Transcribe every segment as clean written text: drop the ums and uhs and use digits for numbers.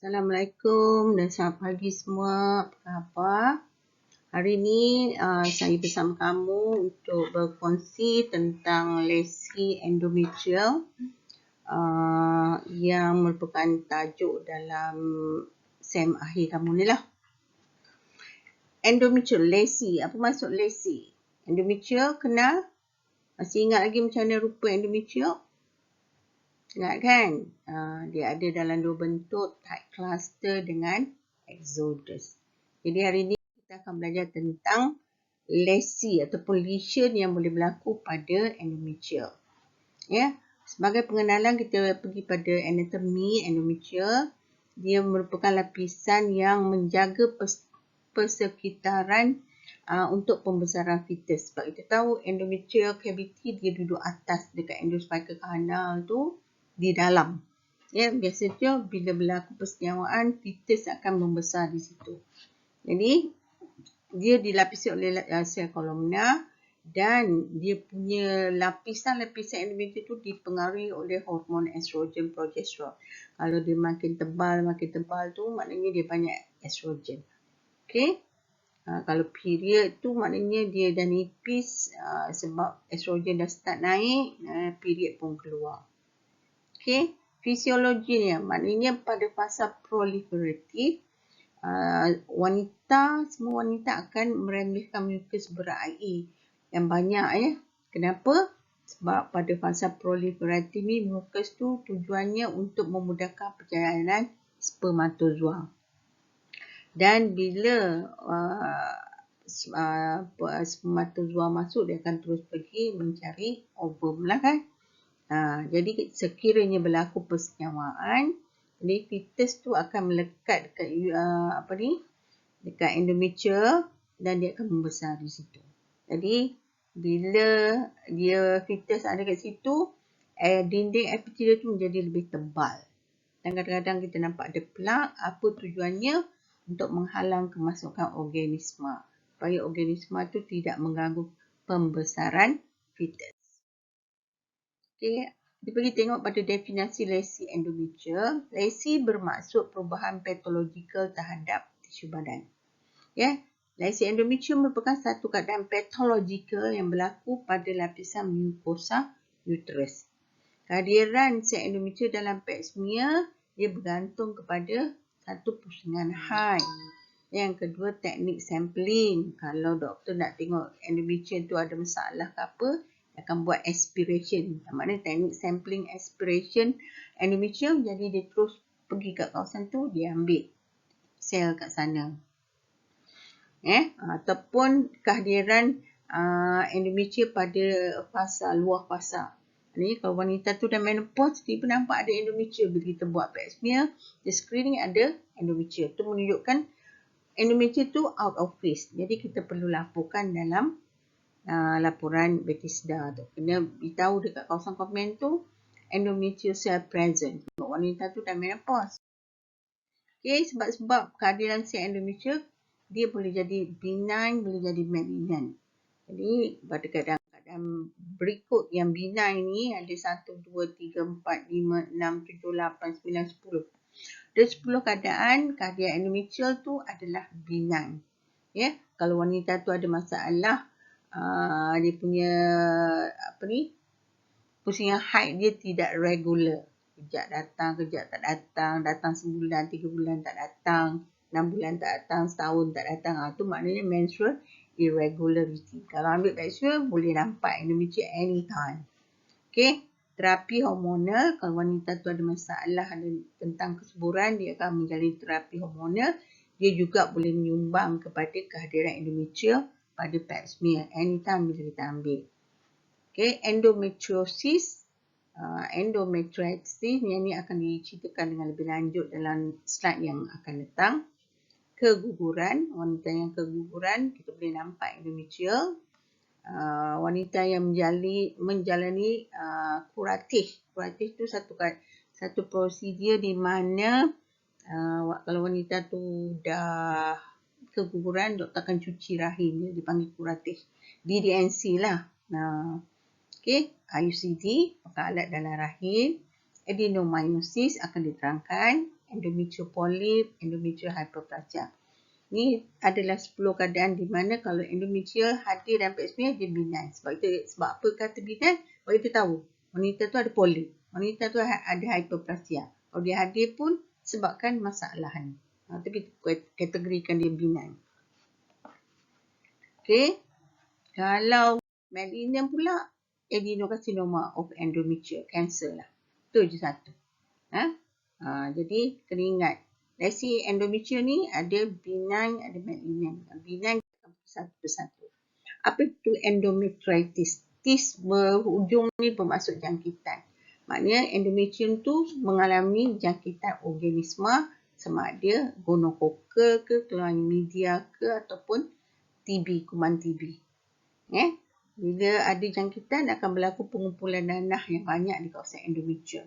Assalamualaikum dan selamat pagi semua. Apa khabar? Hari ini saya bersama kamu untuk berkongsi tentang lesi endometrial yang merupakan tajuk dalam SEM akhir kamu ni lah. Endometrial, lesi. Apa maksud lesi? Endometrial kenal? Masih ingat lagi macam mana rupa endometrial? Ingat kan? Dia ada dalam dua bentuk, tight cluster dengan exodus. Jadi hari ini kita akan belajar tentang lesi ataupun lesion yang boleh berlaku pada endometrial. Ya, sebagai pengenalan kita pergi pada anatomi endometrial. Dia merupakan lapisan yang menjaga persekitaran untuk pembesaran fetus. Sebab kita tahu endometrial cavity dia duduk atas dekat endospical canal tu di dalam. Ya, biasanya bila berlaku persenjawaan fetus akan membesar di situ. Jadi dia dilapisi oleh sel kolumna dan dia punya lapisan-lapisan endometrial tu dipengaruhi oleh hormon estrogen, progesteron. Kalau dia makin tebal tu maknanya dia banyak estrogen. Okey. Kalau period tu maknanya dia dah nipis sebab estrogen dah start naik, period pun keluar. Okey, fisiologinya maknanya pada fasa proliferatif semua wanita akan merembeskan mukus berair yang banyak ya. Kenapa? Sebab pada fasa proliferatif ni mukus tu tujuannya untuk memudahkan perjalanan spermatozoa. Dan bila spermatozoa masuk, dia akan terus pergi mencari ovum lah kan. Jadi sekiranya berlaku persenjawaan, jadi fetus tu akan melekat dekat dekat endometrial dan dia akan membesar di situ. Jadi bila dia fetus ada kat situ, dinding epithelial tu menjadi lebih tebal. Dan kadang-kadang kita nampak ada plak. Apa tujuannya? Untuk menghalang kemasukan organisma. Supaya organisma tu tidak mengganggu pembesaran fetus. Okey, kita pergi tengok pada definisi lesi endometrial. Lesi bermaksud perubahan patologikal terhadap tisu badan. Ya, lesi endometrial merupakan satu keadaan patologikal yang berlaku pada lapisan mucosa uterus. Kehadiran sel endometrial dalam pap smear dia bergantung kepada satu pusingan haid. Yang kedua, teknik sampling. Kalau doktor nak tengok endometrial tu ada masalah ke apa, akan buat aspiration. Maknanya teknik sampling aspiration endometrial, jadi dia terus pergi kat kawasan tu, dia ambil sel kat sana. Ataupun kehadiran endometrial pada fasa luar fasa. Ni kalau wanita tu dah menopause, dia pun nampak ada endometrial. Bila kita buat pap smear, the screening ada endometrial. Tu menunjukkan endometrial tu out of phase. Jadi kita perlu laporkan dalam laporan Bethesda tu. Kena beritahu dekat kawasan komen tu endometrial cell present. Wanita tu dah menopause. Okay, sebab kehadiran sel endometrial dia boleh jadi benign, boleh jadi malignant. Jadi pada kadang-kadang berikut yang benign ni ada 1, 2, 3, 4, 5, 6, 7, 8, 9, 10. Ada 10 keadaan kehadiran endometrial tu adalah benign. Ya, kalau wanita tu ada masalah dia punya pusingan haid dia tidak regular. Kejap datang, kejap tak datang, datang sebulan, 3 bulan tak datang, 6 bulan tak datang, setahun tak datang. Itu maknanya menstrual irregularity. Kalau ambil pap smear boleh nampak endometrial anytime. Okey, terapi hormonal. Kalau wanita tu ada masalah tentang kesuburan, dia akan menjalani terapi hormonal. Dia juga boleh menyumbang kepada kehadiran endometrial pada pap smear anytime bila kita ambil. Okey, endometriosis. Endometritis ni akan diceritakan dengan lebih lanjut dalam slide yang akan datang. Keguguran, wanita yang keguguran kita boleh nampak endometrial. Wanita yang menjalani kuratif. Kuratif tu satu prosedur di mana kalau wanita tu dah keguguran, doktor akan cuci rahim, dia dipanggil kuratif. DDNC lah. Okey, IUCD, pakai alat dalam rahim. adenomyosis akan diterangkan, endometrial polyp, endometrial hyperplasia. Ni adalah 10 keadaan di mana kalau endometrial hadir dalam pap smear dia benign. Sebab apa kata benign? Sebab kita tahu wanita tu ada polip, wanita tu ada hyperplasia. Kalau dia hadir pun sebabkan masalah ni. Tapi kategorikan dia benign. Okey. Kalau malignant pula, adenocarcinoma of endometrial cancer lah. Itu je satu. Jadi kena ingat. Lesi endometrial ni ada benign, ada malignant. Benign satu persatu. Apa itu endometritis? Tis berhujung ni bermaksud jangkitan. Maknanya endometrium tu mengalami jangkitan organisma sama ada gonokokal ke, chlamydia ke ataupun TB, kuman TB. Bila ada jangkitan akan berlaku pengumpulan nanah yang banyak di kawasan endometrium.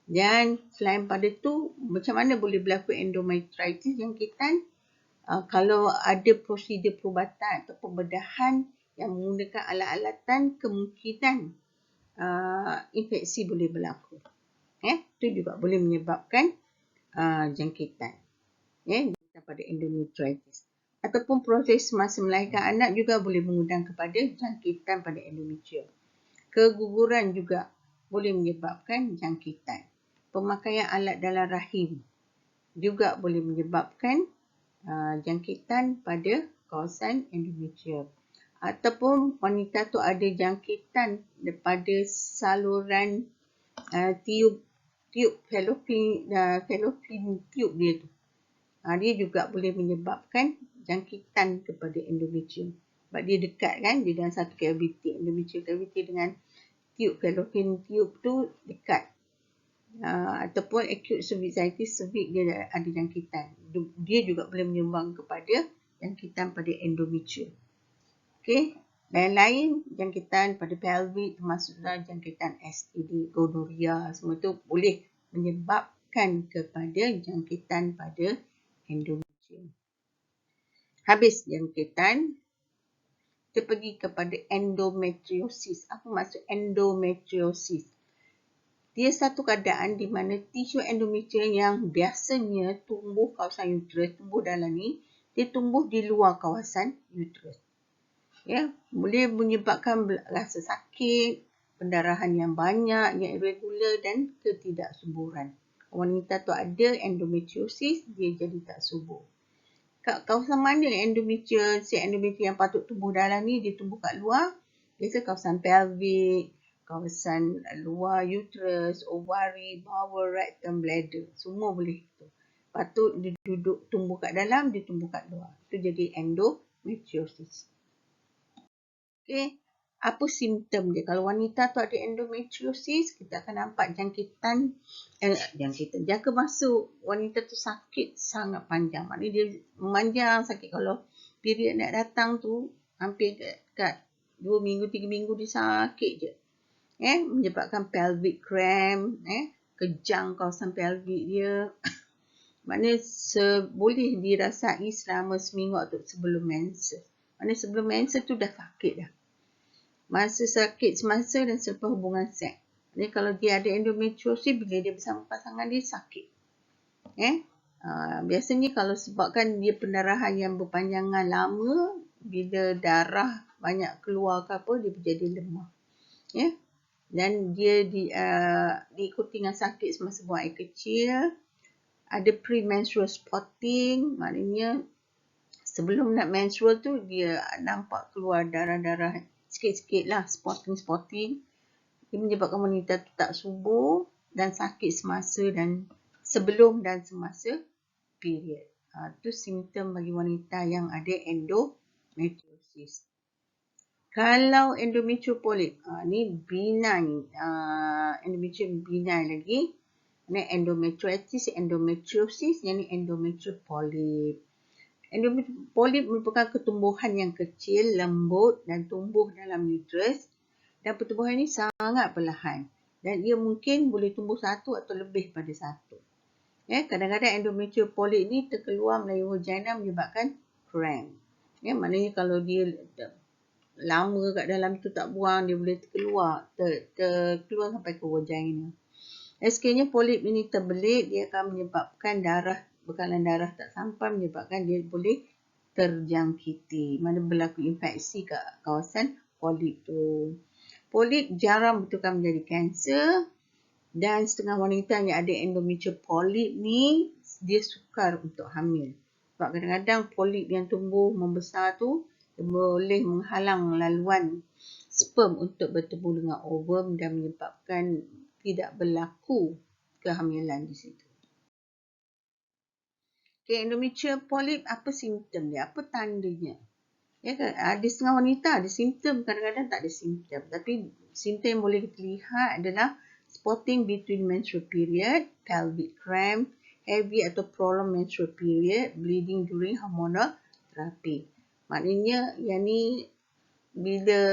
Dan selain pada tu, macam mana boleh berlaku endometritis jangkitan? Kalau ada prosedur perubatan atau pembedahan yang menggunakan alat-alatan, kemungkinan infeksi boleh berlaku. Itu juga boleh menyebabkan jangkitan. Pada endometritis. Ataupun proses semasa melahirkan anak juga boleh mengundang kepada jangkitan pada endometrium. Keguguran juga boleh menyebabkan jangkitan. Pemakaian alat dalam rahim juga boleh menyebabkan jangkitan pada kawasan endometrium. Ataupun wanita tu ada jangkitan daripada saluran tiub fallopian tube dia tu. Dia juga boleh menyebabkan jangkitan kepada endometrium. Sebab dia dekat kan, dia dalam satu cavity. Endometrial cavity dengan tube fallopian tube tu dekat. Ataupun acute cervicitis, cervix dia ada jangkitan. Dia juga boleh menyumbang kepada jangkitan pada endometrium. Okey. Lain-lain jangkitan pada pelvic termasuklah jangkitan STD, gonorrhea, semua tu boleh menyebabkan kepada jangkitan pada endometrium. Habis jangkitan, kita pergi kepada endometriosis. Apa maksud endometriosis? Dia satu keadaan di mana tisu endometrium yang biasanya tumbuh kawasan uterus, tumbuh dalam ni, dia tumbuh di luar kawasan uterus. Boleh menyebabkan rasa sakit, pendarahan yang banyak, yang irregular dan ketidaksuburan. Wanita tu ada endometriosis, dia jadi tak subur. Kat kawasan mana endometrium yang patut tumbuh dalam ni, dia tumbuh kat luar? Biasa kawasan pelvic, kawasan luar uterus, ovari, bowel, rectum, bladder. Semua boleh tu. Patut dia duduk tumbuh kat dalam, dia tumbuh kat luar. Itu jadi endometriosis. Okey. Apa simptom dia? Kalau wanita tu ada endometriosis, kita akan nampak jangka masuk. Wanita tu sakit sangat panjang. Maknanya dia memanjang sakit. Kalau period nak datang tu, hampir kat 2 minggu, 3 minggu dia sakit je. Menyebabkan pelvic cramp, kejang kawasan pelvic dia. Maknanya boleh dirasai selama seminggu atau sebelum menses. Maknanya sebelum menses tu dah sakit dah. Masa sakit semasa dan selepas hubungan seks. Maknanya kalau dia ada endometriosis, bila dia bersama pasangan dia sakit. Biasanya kalau sebabkan dia pendarahan yang berpanjangan lama, bila darah banyak keluar ke apa, dia menjadi lemah. Dan dia diikuti dengan sakit semasa buang air kecil. Ada premenstrual spotting, maknanya sebelum nak menstrual tu dia nampak keluar darah-darah sikit-sikit lah, spotting. Dia menyebabkan wanita tu tak subur dan sakit semasa dan sebelum dan semasa period. Itu simptom bagi wanita yang ada endometriosis. Kalau endometrial polyp, ni benign, endometrium benign lagi. Ni endometritis, endometriosis, yang ni endometrial polyp. Endometrial polyp merupakan ketumbuhan yang kecil, lembut dan tumbuh dalam uterus. Dan pertumbuhan ini sangat perlahan. Dan ia mungkin boleh tumbuh satu atau lebih pada satu. Kadang-kadang endometrial polyp ni terkeluar melalui vagina menyebabkan cramp. Maknanya kalau dia lama kat dalam tu tak buang, dia boleh terkeluar sampai ke vagina. Sekiranya polip ini terbelit, dia akan menyebabkan bekalan darah tak sampai, menyebabkan dia boleh terjangkiti. Mana berlaku infeksi kat kawasan polip tu. Polip jarang betulkan menjadi kanser, dan setengah wanita yang ada endometrial polip ni, dia sukar untuk hamil. Sebab kadang-kadang polip yang tumbuh membesar tu boleh menghalang laluan sperm untuk bertemu dengan ovum dan menyebabkan tidak berlaku kehamilan di situ. Okay, endometrial polip, apa simptom dia? Apa tandanya? Ya kan? Ada setengah wanita ada simptom, kadang-kadang tak ada simptom. Tapi simptom yang boleh kita lihat adalah spotting between menstrual period, pelvic cramp, heavy atau prolonged menstrual period, bleeding during hormonal therapy. Maknanya yang ni bila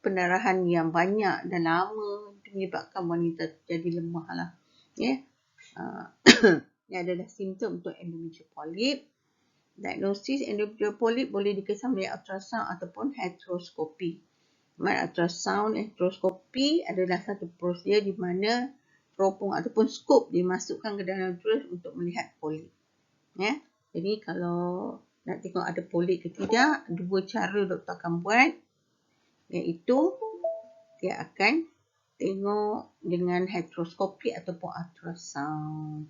pendarahan yang banyak dan lama menyebabkan wanita jadi lemah lah. Ya. Ini adalah simptom untuk endometrial polip. Diagnosis endometrial polip boleh dikesan melalui ultrasound ataupun hysteroscopy. Ultrasound hysteroscopy adalah satu prosedur di mana teropong ataupun skop dimasukkan ke dalam uterus untuk melihat polip. Ya. Jadi kalau nak tengok ada polip ke tidak, dua cara doktor akan buat, iaitu dia akan tengok dengan hysteroscopy ataupun ultrasound.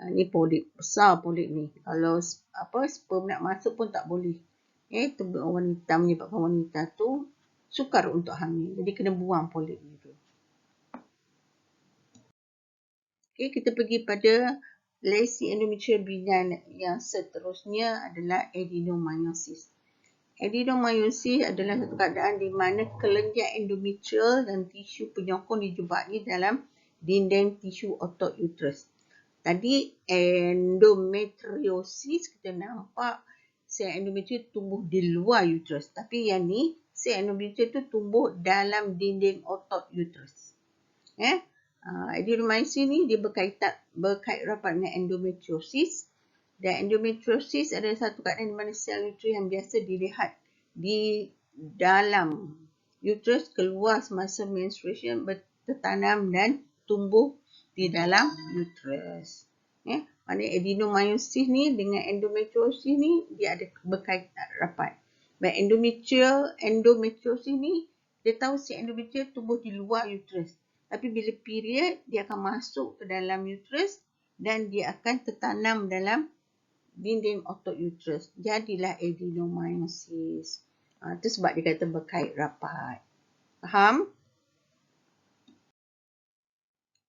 Ni polip, besar polip ni. Kalau sperm nak masuk pun tak boleh. Tubuh wanita menyebabkan wanita tu sukar untuk hamil. Jadi kena buang polip ni tu. Okay, kita pergi pada lesi endometrial benign yang seterusnya adalah adenomyosis. Adenomyosis adalah satu keadaan di mana kelenjar endometrial dan tisu penyokong dijumpai dalam dinding tisu otot uterus. Tadi endometriosis kita nampak sel endometrial tumbuh di luar uterus. Tapi yang ni sel endometrial tu tumbuh dalam dinding otot uterus. Adenomyosis ni dia berkait rapat dengan endometriosis. Dan endometriosis adalah satu keadaan di mana sel uterus yang biasa dilihat di dalam uterus keluar semasa menstruation bertanam dan tumbuh di dalam uterus. Maknanya adenomyosis ni dengan endometriosis ni dia ada berkaitan rapat. Baik, endometriosis ni dia tahu si endometrial tumbuh di luar uterus. Tapi bila period dia akan masuk ke dalam uterus dan dia akan tertanam dalam dinding otot uterus. Jadilah adenomyosis. Itu sebab dia kata berkait rapat. Faham?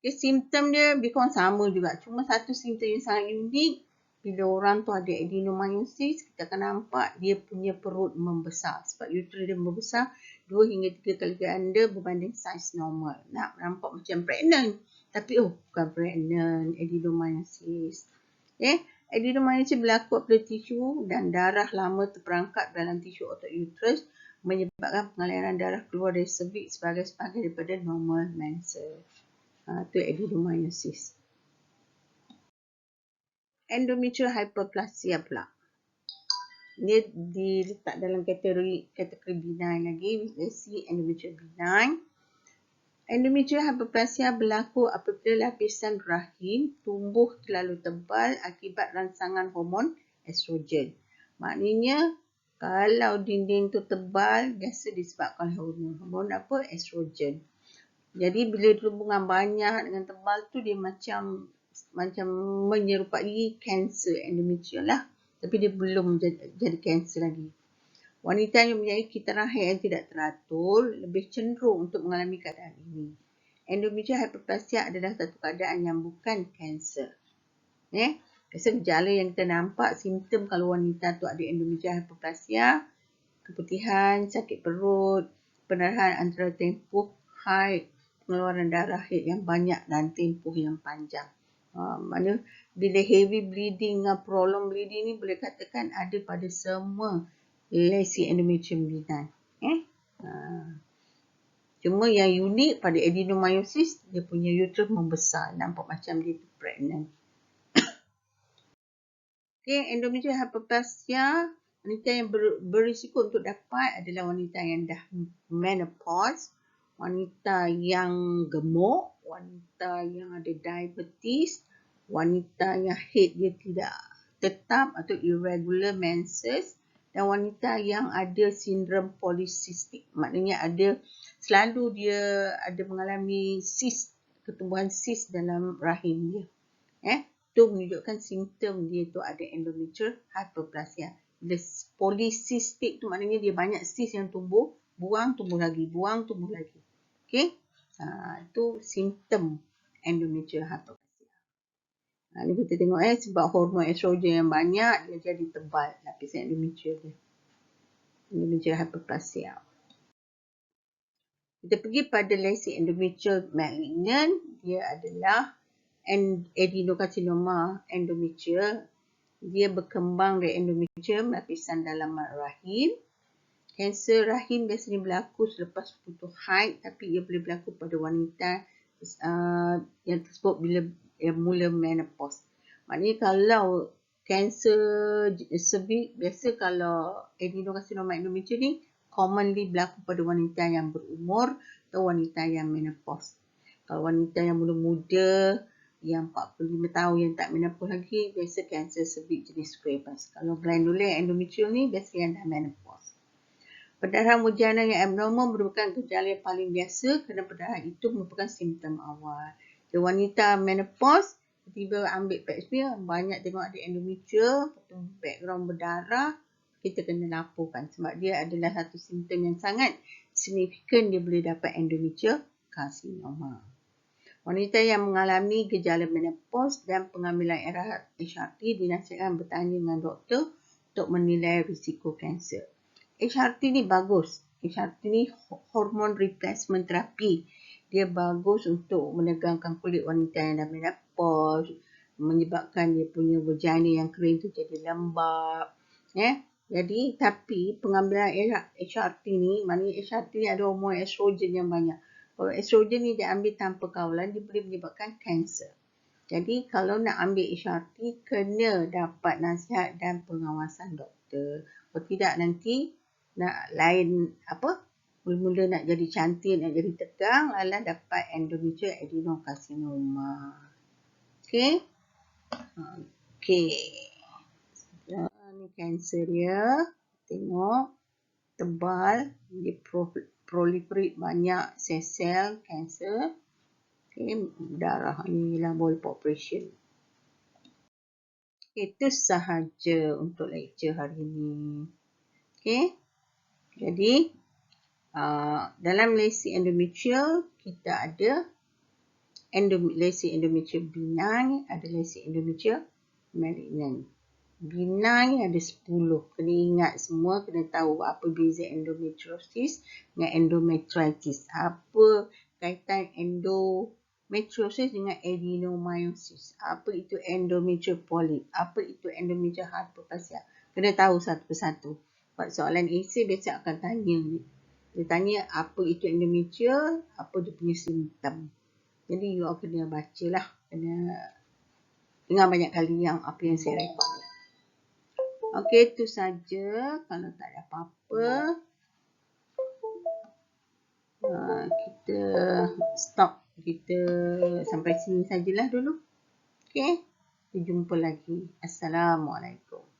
Okay, simptom dia lebih kurang sama juga. Cuma satu simptom yang sangat unik. Bila orang tu ada adenomyosis, kita akan nampak dia punya perut membesar. Sebab uterus dia membesar 2 hingga 3 kali ganda berbanding saiz normal. Nak nampak macam pregnant. Tapi bukan pregnant, adenomyosis. Adenomyosis berlaku pada tisu dan darah lama terperangkap dalam tisu otot uterus menyebabkan pengaliran darah keluar dari cervix sebagai daripada normal mensel. Itu adenomyosis. Endometrial hyperplasia pula. Dia diletak dalam kategori benign lagi, lesi endometrial benign. Endometrial hyperplasia berlaku apabila lapisan rahim tumbuh terlalu tebal akibat rangsangan hormon estrogen. Maknanya kalau dinding tu tebal, biasa disebabkan hormon apa? Estrogen. Jadi bila hubungan banyak dengan tebal tu dia macam menyerupai kanser endometrial lah. Tapi dia belum jadi kanser lagi. Wanita yang mempunyai kitaran haid yang tidak teratur lebih cenderung untuk mengalami keadaan ini. Endometrial hyperplasia adalah satu keadaan yang bukan kanser. Gejala yang kita nampak, simptom kalau wanita tu ada endometrial hyperplasia, keputihan, sakit perut, pendarahan antara tempoh haid, pengeluaran darah haid yang banyak dan tempoh yang panjang. Mana bila heavy bleeding dengan prolonged bleeding ni boleh katakan ada pada semua lesi endometrial benign. Cuma yang unik pada adenomyosis, dia punya uterus membesar, nampak macam dia pregnant. Endometrial hyperplasia, wanita yang berisiko untuk dapat adalah wanita yang dah menopause, wanita yang gemuk, wanita yang ada diabetes, wanita yang haid dia tidak tetap atau irregular menses, dan wanita yang ada sindrom polycystic. Maknanya selalu dia ada mengalami ketumbuhan sis dalam rahim dia. Itu menunjukkan simptom dia tu ada endometrial hyperplasia. Bila polycystic tu maknanya dia banyak sis yang tumbuh, tumbuh lagi. Okey. Itu simptom endometrial hyperplasia. Ni kita tengok sebab hormon estrogen yang banyak, dia jadi tebal lapisan endometrial dia. Endometrial hyperplasia. Kita pergi pada lesi endometrial malignant, dia adalah adenocarcinoma endometrial. Dia berkembang dari endometrium, lapisan dalaman rahim. Kanser rahim biasanya berlaku selepas putus haid, tapi ia boleh berlaku pada wanita yang tersebut bila ia mula menopause. Maknanya kalau kanser cervix, biasa kalau adenocarcinoma endometrial ni commonly berlaku pada wanita yang berumur atau wanita yang menopause. Kalau wanita yang muda-muda, yang 45 tahun yang tak menopause lagi, biasa kanser cervix jenis squamous. Kalau glandular endometrial ni biasa yang dah menopause. Perdarahan bujana yang abnormal merupakan gejala yang paling biasa kerana perdarahan itu merupakan simptom awal. Jadi wanita menopause, tiba-tiba ambil pap smear, banyak tengok ada endometrial, background berdarah, kita kena laporkan sebab dia adalah satu simptom yang sangat signifikan, dia boleh dapat endometrial carcinoma. Wanita yang mengalami gejala menopause dan pengambilan HRT dinasihatkan bertanya dengan doktor untuk menilai risiko kanser. HRT ni bagus. HRT ni hormon replacement therapy. Dia bagus untuk menegangkan kulit wanita yang dah menopause, menyebabkan dia punya vagina yang kering tu jadi lembap. Jadi, tapi pengambilan HRT ni, maknanya HRT ni ada hormon estrogen yang banyak. Kalau estrogen ni dia ambil tanpa kawalan, dia boleh menyebabkan kanser. Jadi, kalau nak ambil HRT, kena dapat nasihat dan pengawasan doktor. Kalau tidak, nanti nak lain mula-mula nak jadi cantik, nak jadi tegang, lalu dapat endometrial adenocarcinoma. Okey. Ni kanser dia. Tengok. Tebal. Dia proliferate banyak sel-sel kanser. Okey. Darah ni lah ball population. Itu sahaja untuk lecture hari ini. Okey. Jadi, dalam lesi endometrial, kita ada lesi endometrial benign, ada lesi endometrial malignant. Benign ada 10. Kena ingat semua, kena tahu apa beza endometriosis dengan endometritis. Apa kaitan endometriosis dengan adenomyosis. Apa itu endometrial polyp. Apa itu endometrial hyperplasia. Kena tahu satu persatu. Soalan essay biasa akan tanya ni. Dia tanya apa itu endometrial, apa dia punya simptom. Jadi you all kena baca lah. Kena dengar banyak kali apa yang saya rekod. Okey, itu saja. Kalau tak ada apa-apa, kita stop. Kita sampai sini sajalah dulu. Okey, kita jumpa lagi. Assalamualaikum.